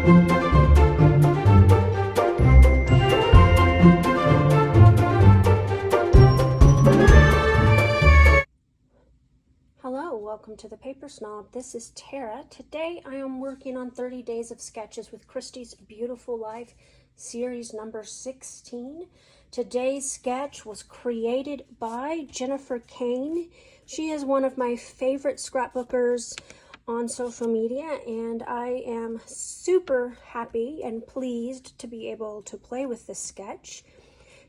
Hello, welcome to the Paper Snob. This is Tara. Today I am working on 30 Days of Sketches with Christy's Beautiful Life, series number 16. Today's sketch was created by Jennifer Kane. She is one of my favorite scrapbookers on social media, and I am super happy and pleased to be able to play with this sketch.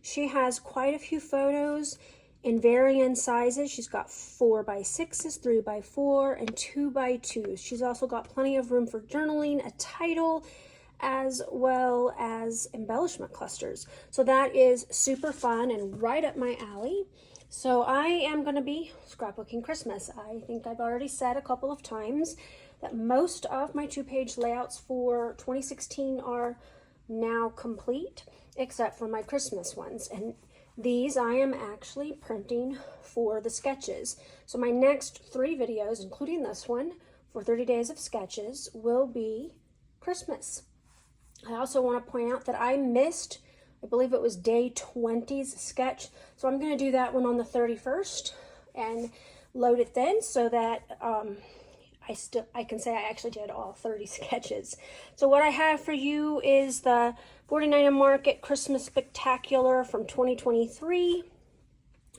She has quite a few photos in varying sizes. She's got 4x6s, 3x4, and 2x2s. She's also got plenty of room for journaling, a title, as well as embellishment clusters. So that is super fun and right up my alley. So I am going to be scrapbooking Christmas. I think I've already said a couple of times that most of my 2-page layouts for 2016 are now complete, except for my Christmas ones. And these I am actually printing for the sketches. So my next 3 videos, including this one, for 30 Days of Sketches, will be Christmas. I also want to point out that I missed, I believe it was day 20's sketch. So I'm going to do that one on the 31st and load it then so that I can say I actually did all 30 sketches. So what I have for you is the 49 Market Christmas Spectacular from 2023.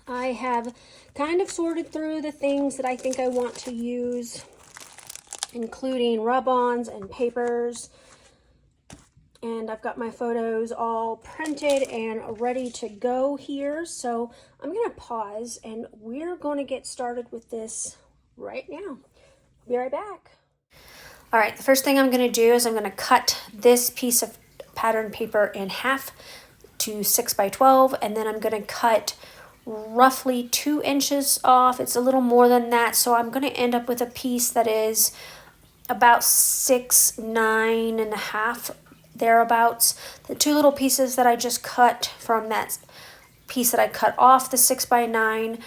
I have kind of sorted through the things that I think I want to use, including rub-ons and papers. And I've got my photos all printed and ready to go here. So I'm going to pause and we're going to get started with this right now. Be right back. All right, the first thing I'm going to do is I'm going to cut this piece of pattern paper in half to 6x12, and then I'm going to cut roughly 2 inches off. It's a little more than that, so I'm going to end up with a piece that is about 6, 9.5, thereabouts. The 2 little pieces that I just cut from that piece that I cut off the 6x9,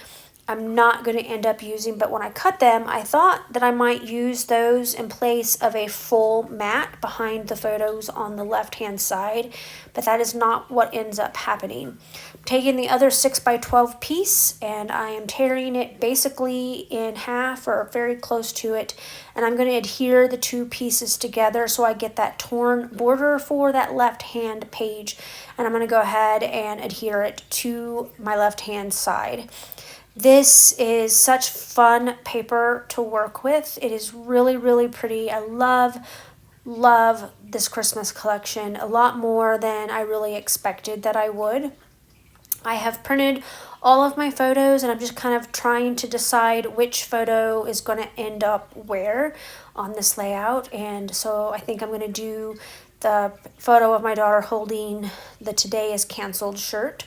I'm not going to end up using, but when I cut them, I thought that I might use those in place of a full mat behind the photos on the left-hand side, but that is not what ends up happening. I'm taking the other 6x12 piece and I am tearing it basically in half or very close to it, and I'm going to adhere the 2 pieces together so I get that torn border for that left-hand page, and I'm going to go ahead and adhere it to my left-hand side. This is such fun paper to work with. It is really, really pretty. I love this Christmas collection a lot more than I really expected that I would. I have printed all of my photos and I'm just kind of trying to decide which photo is going to end up where on this layout. And so I think I'm going to do the photo of my daughter holding the "Today is Canceled" shirt.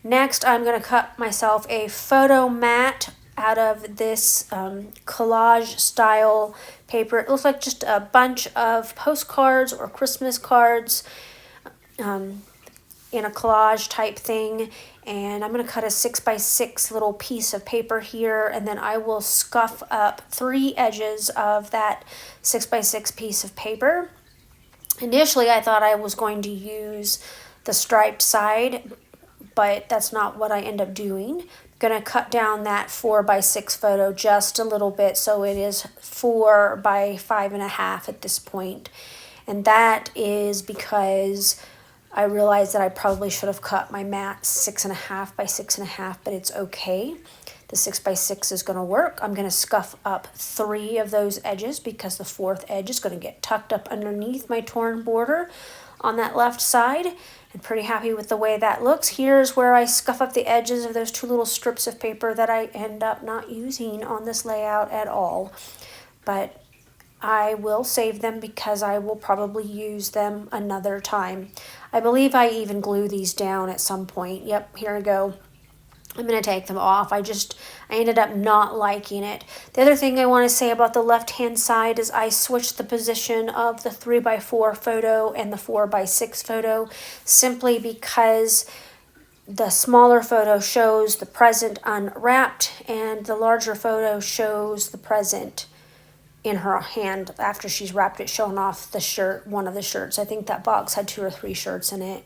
Next, I'm going to cut myself a photo mat out of this collage style paper. It looks like just a bunch of postcards or Christmas cards in a collage type thing. And I'm going to cut a 6x6 little piece of paper here, and then I will scuff up 3 edges of that 6x6 piece of paper. Initially, I thought I was going to use the striped side, but that's not what I end up doing. I'm going to cut down that 4x6 photo just a little bit so it is 4x5.5 at this point. And that is because I realized that I probably should have cut my mat 6.5 by 6.5, but it's okay. The 6x6 is going to work. I'm going to scuff up 3 of those edges because the 4th edge is going to get tucked up underneath my torn border on that left side. I'm pretty happy with the way that looks. Here's where I scuff up the edges of those 2 little strips of paper that I end up not using on this layout at all. But I will save them because I will probably use them another time. I believe I even glue these down at some point. Yep, here I go. I'm going to take them off. I ended up not liking it. The other thing I want to say about the left-hand side is I switched the position of the 3x4 photo and the 4x6 photo simply because the smaller photo shows the present unwrapped and the larger photo shows the present in her hand after she's wrapped it, showing off the shirt, one of the shirts. I think that box had 2 or 3 shirts in it.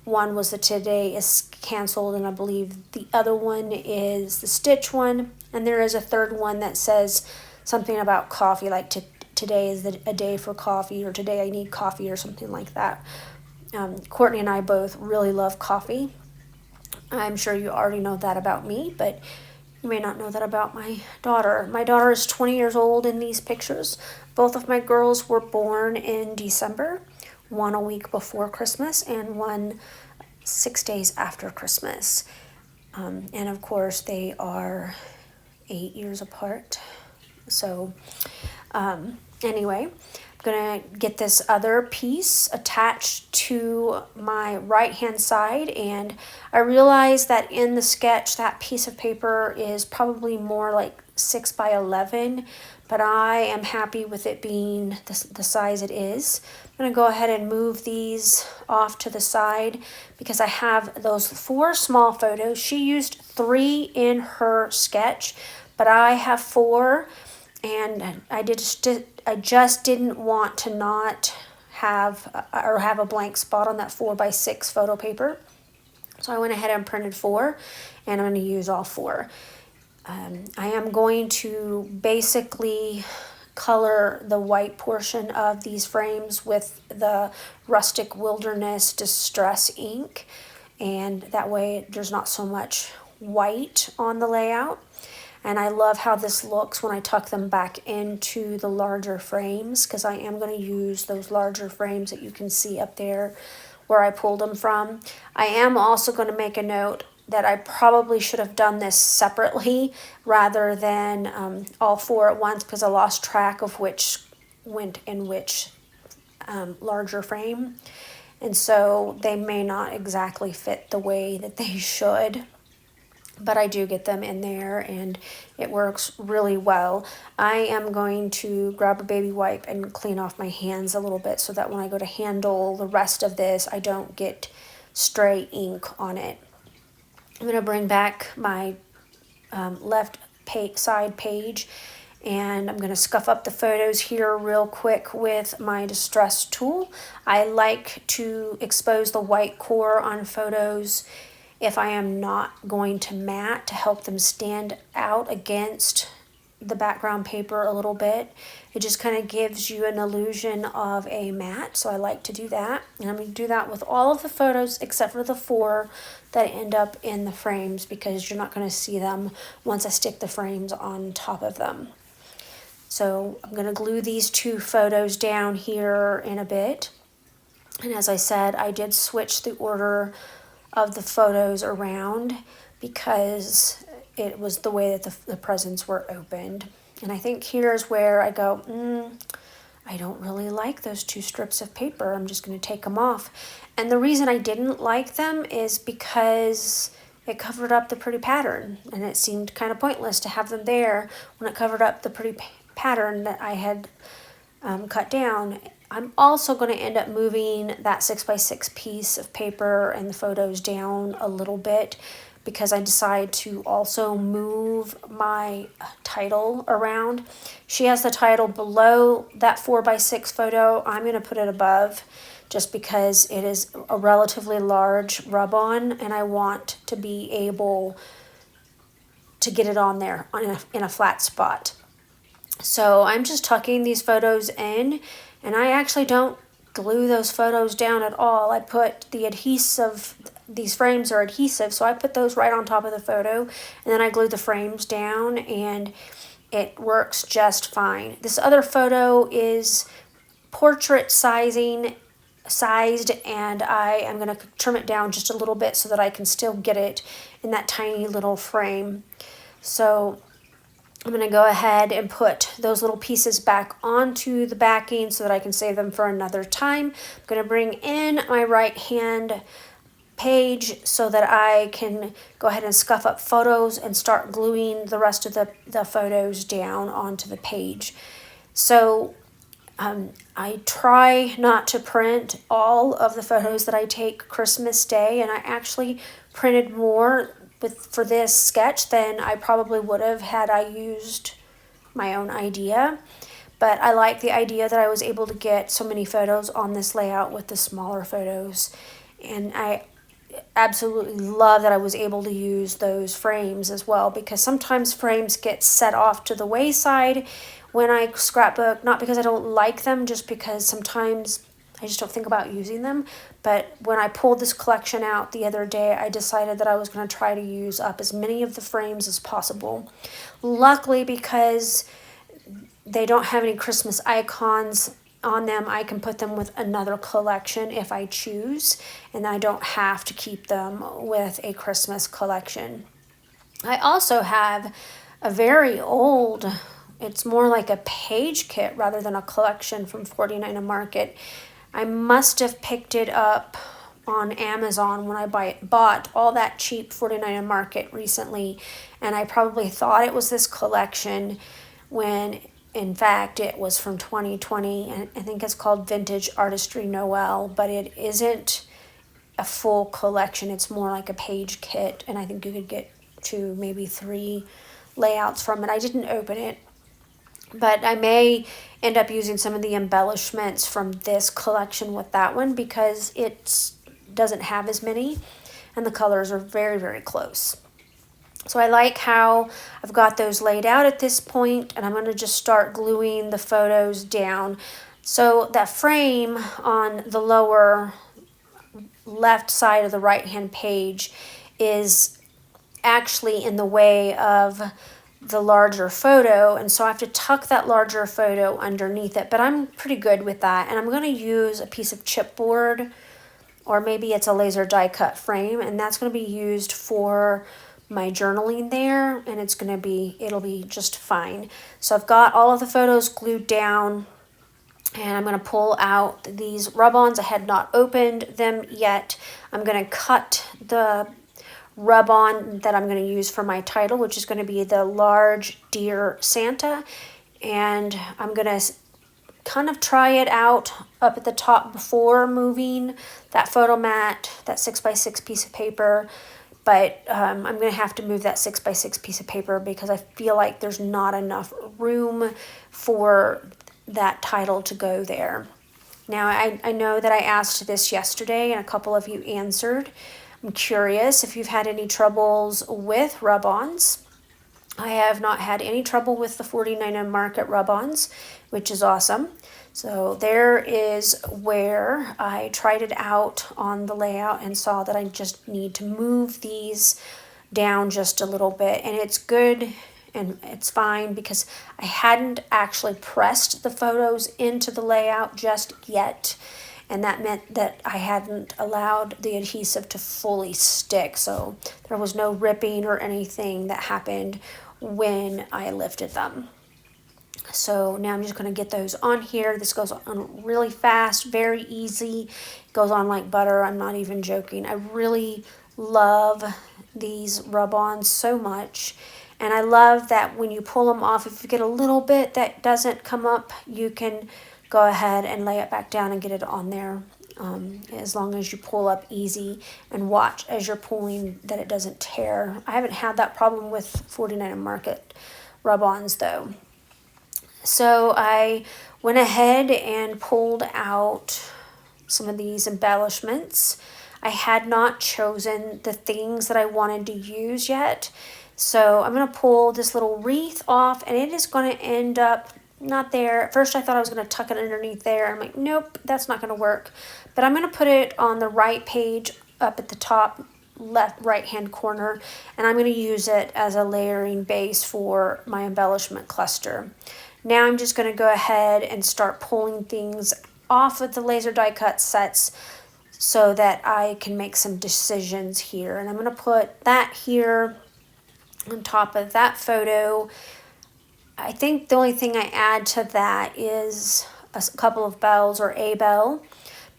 One was the Today is canceled, and I believe the other one is the Stitch one. And there is a third one that says something about coffee, like today is a day for coffee, or today I need coffee, or something like that. Courtney and I both really love coffee. I'm sure you already know that about me, but you may not know that about my daughter. My daughter is 20 years old in these pictures. Both of my girls were born in December, one a week before Christmas and one 6 days after Christmas. And of course, they are 8 years apart. So anyway, I'm going to get this other piece attached to my right hand side, and I realized that in the sketch that piece of paper is probably more like 6 by 11, but I am happy with it being the size it is. I'm going to go ahead and move these off to the side because I have those 4 small photos. She used 3 in her sketch, but I have 4, and I just didn't want to not have or have a blank spot on that 4x6 photo paper. So I went ahead and printed 4, and I'm going to use all 4. I am going to basically color the white portion of these frames with the Rustic Wilderness Distress ink, and that way there's not so much white on the layout. And I love how this looks when I tuck them back into the larger frames, because I am going to use those larger frames that you can see up there where I pulled them from. I am also going to make a note that I probably should have done this separately rather than all 4 at once, because I lost track of which went in which larger frame. And so they may not exactly fit the way that they should. But I do get them in there, and it works really well. I am going to grab a baby wipe and clean off my hands a little bit so that when I go to handle the rest of this, I don't get stray ink on it. I'm going to bring back my left side page, and I'm going to scuff up the photos here real quick with my distress tool. I like to expose the white core on photos if I am not going to matte, to help them stand out against the background paper a little bit. It just kind of gives you an illusion of a matte, so I like to do that. And I'm going to do that with all of the photos except for the 4 that end up in the frames, because you're not going to see them once I stick the frames on top of them. So I'm going to glue these 2 photos down here in a bit. And as I said, I did switch the order of the photos around because it was the way that the presents were opened. And I think here's where I go, I don't really like those 2 strips of paper. I'm just going to take them off. And the reason I didn't like them is because it covered up the pretty pattern, and it seemed kind of pointless to have them there when it covered up the pretty pattern that I had cut down. I'm also going to end up moving that 6x6 piece of paper and the photos down a little bit, because I decide to also move my title around. She has the title below that 4x6 photo. I'm going to put it above, just because it is a relatively large rub-on, and I want to be able to get it on there in a flat spot. So I'm just tucking these photos in, and I actually don't glue those photos down at all. I put the adhesive, these frames are adhesive, so I put those right on top of the photo, and then I glue the frames down, and it works just fine. This other photo is portrait sized, and I am going to trim it down just a little bit so that I can still get it in that tiny little frame. So I'm going to go ahead and put those little pieces back onto the backing so that I can save them for another time. I'm going to bring in my right hand page so that I can go ahead and scuff up photos and start gluing the rest of the photos down onto the page. So I try not to print all of the photos that I take Christmas Day, and I actually printed more for this sketch than I probably would have had I used my own idea. But I like the idea that I was able to get so many photos on this layout with the smaller photos. And I absolutely love that I was able to use those frames as well, because sometimes frames get set off to the wayside when I scrapbook, not because I don't like them, just because sometimes I just don't think about using them. But when I pulled this collection out the other day, I decided that I was going to try to use up as many of the frames as possible. Luckily, because they don't have any Christmas icons on them, I can put them with another collection if I choose, and I don't have to keep them with a Christmas collection. I also have a very old, it's more like a page kit rather than a collection, from 49 Market. I must have picked it up on Amazon when I bought all that cheap 49 Market recently, and I probably thought it was this collection when in fact it was from 2020, and I think it's called Vintage Artistry Noel, but it isn't a full collection. It's more like a page kit, and I think you could get 2, maybe 3 layouts from it. I didn't open it, but I may end up using some of the embellishments from this collection with that one, because it doesn't have as many and the colors are very, very close. So I like how I've got those laid out at this point, and I'm going to just start gluing the photos down. So that frame on the lower left side of the right hand page is actually in the way of the larger photo, and so I have to tuck that larger photo underneath it, but I'm pretty good with that. And I'm going to use a piece of chipboard, or maybe it's a laser die cut frame, and that's going to be used for my journaling there, and it'll be just fine. So I've got all of the photos glued down, and I'm going to pull out these rub-ons. I had not opened them yet. I'm going to cut the rub-on that I'm going to use for my title, which is going to be the large Dear Santa, and I'm going to kind of try it out up at the top before moving that photo mat, that 6x6 piece of paper. But I'm going to have to move that 6x6 piece of paper because I feel like there's not enough room for that title to go there. Now, I know that I asked this yesterday and a couple of you answered. I'm curious if you've had any troubles with rub-ons. I have not had any trouble with the 49 Market rub-ons, which is awesome. So there is where I tried it out on the layout and saw that I just need to move these down just a little bit. And it's good and it's fine because I hadn't actually pressed the photos into the layout just yet. And that meant that I hadn't allowed the adhesive to fully stick. So there was no ripping or anything that happened when I lifted them. So now I'm just going to get those on here. This goes on really fast, very easy. It goes on like butter. I'm not even joking. I really love these rub-ons so much. And I love that when you pull them off, if you get a little bit that doesn't come up, you can go ahead and lay it back down and get it on there. As long as you pull up easy and watch as you're pulling that it doesn't tear. I haven't had that problem with 49 Market rub-ons though. So I went ahead and pulled out some of these embellishments. I had not chosen the things that I wanted to use yet. So I'm going to pull this little wreath off, and it is going to end up not there. At first I thought I was going to tuck it underneath there. I'm like, nope, that's not going to work. But I'm going to put it on the right page up at the top left right hand corner, and I'm going to use it as a layering base for my embellishment cluster. Now I'm just going to go ahead and start pulling things off of the laser die cut sets so that I can make some decisions here. And I'm going to put that here on top of that photo. I think the only thing I add to that is a couple of bells or a bell.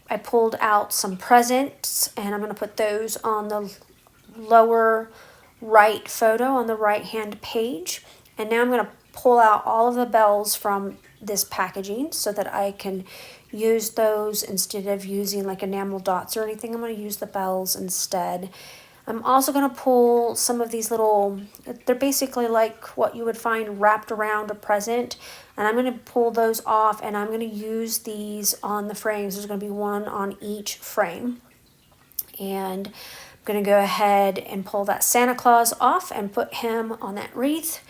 I pulled out some presents, and I'm going to put those on the lower right photo on the right hand page. And now I'm going to pull out all of the bells from this packaging so that I can use those instead of using like enamel dots or anything. I'm going to use the bells instead. I'm also going to pull some of these little, they're basically like what you would find wrapped around a present, And I'm going to pull those off, and I'm going to use these on the frames. There's going to be one on each frame. And I'm going to go ahead and pull that Santa Claus off and put him on that wreath.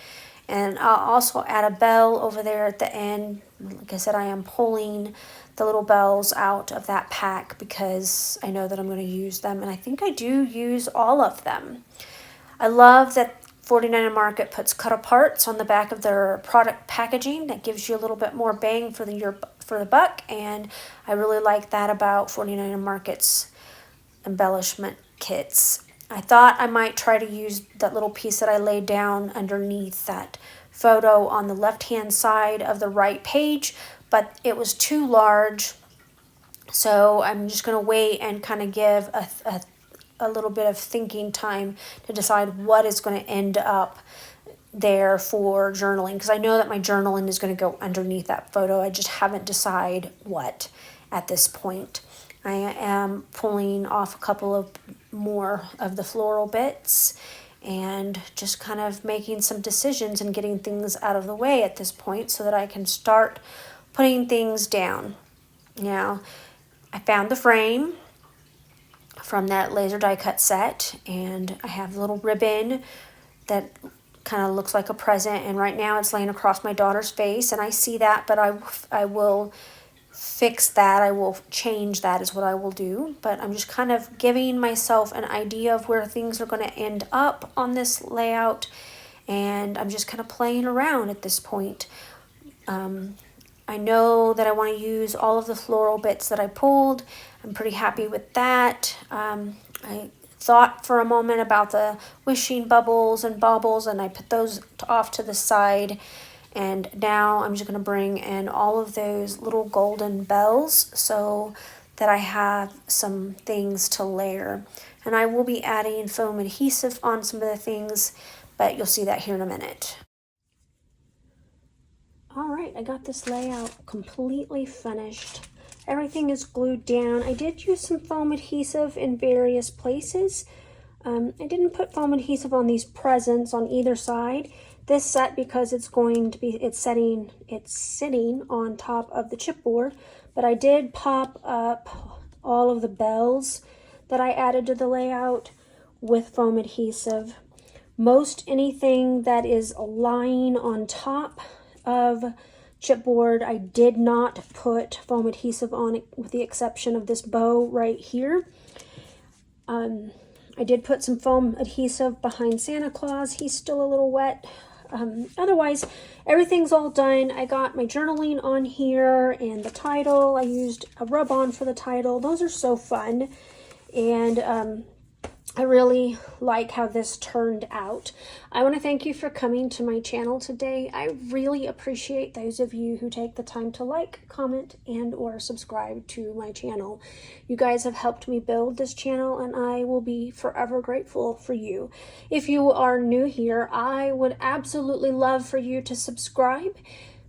And I'll also add a bell over there at the end. Like I said, I am pulling the little bells out of that pack because I know that I'm going to use them. And I think I do use all of them. I love that 49 Market puts cut aparts on the back of their product packaging. That gives you a little bit more bang for the buck. And I really like that about 49 Market's embellishment kits. I thought I might try to use that little piece that I laid down underneath that photo on the left-hand side of the right page, but it was too large. So I'm just going to wait and kind of give a little bit of thinking time to decide what is going to end up there for journaling, because I know that my journaling is going to go underneath that photo. I just haven't decided what at this point. I am pulling off a couple of more of the floral bits and just kind of making some decisions and getting things out of the way at this point so that I can start putting things down. Now, I found the frame from that laser die cut set, and I have a little ribbon that kind of looks like a present, and right now it's laying across my daughter's face, and I see that, but I will fix that. I will change that is what I will do, but I'm just kind of giving myself an idea of where things are going to end up on this layout, and I'm just kind of playing around at this point. I know that I want to use all of the floral bits that I pulled. I'm pretty happy with that. I thought for a moment about the wishing bubbles and baubles, and I put those off to the side. And now I'm just going to bring in all of those little golden bells so that I have some things to layer. And I will be adding foam adhesive on some of the things, but you'll see that here in a minute. All right, I got this layout completely finished. Everything is glued down. I did use some foam adhesive in various places. I didn't put foam adhesive on these presents on either side. This set, because it's sitting on top of the chipboard, but I did pop up all of the bells that I added to the layout with foam adhesive. Most anything that is lying on top of chipboard, I did not put foam adhesive on it, with the exception of this bow right here. I did put some foam adhesive behind Santa Claus. He's still a little wet. Otherwise, everything's all done. I got my journaling on here and the title. I used a rub-on for the title. Those are so fun. And I really like how this turned out. I want to thank you for coming to my channel today. I really appreciate those of you who take the time to like, comment, and or subscribe to my channel. You guys have helped me build this channel, and I will be forever grateful for you. If you are new here, I would absolutely love for you to subscribe.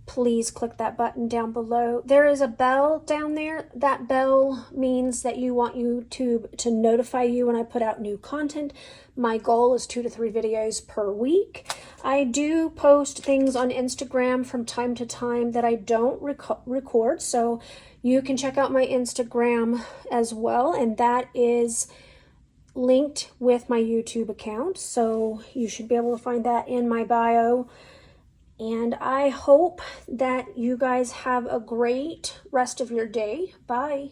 Please click that button down below. There is a bell down there. That bell means that you want YouTube to notify you when I put out new content. My goal is 2 to 3 videos per week. I do post things on Instagram from time to time that I don't record, so you can check out my Instagram as well, and that is linked with my YouTube account, so you should be able to find that in my bio. And I hope that you guys have a great rest of your day. Bye.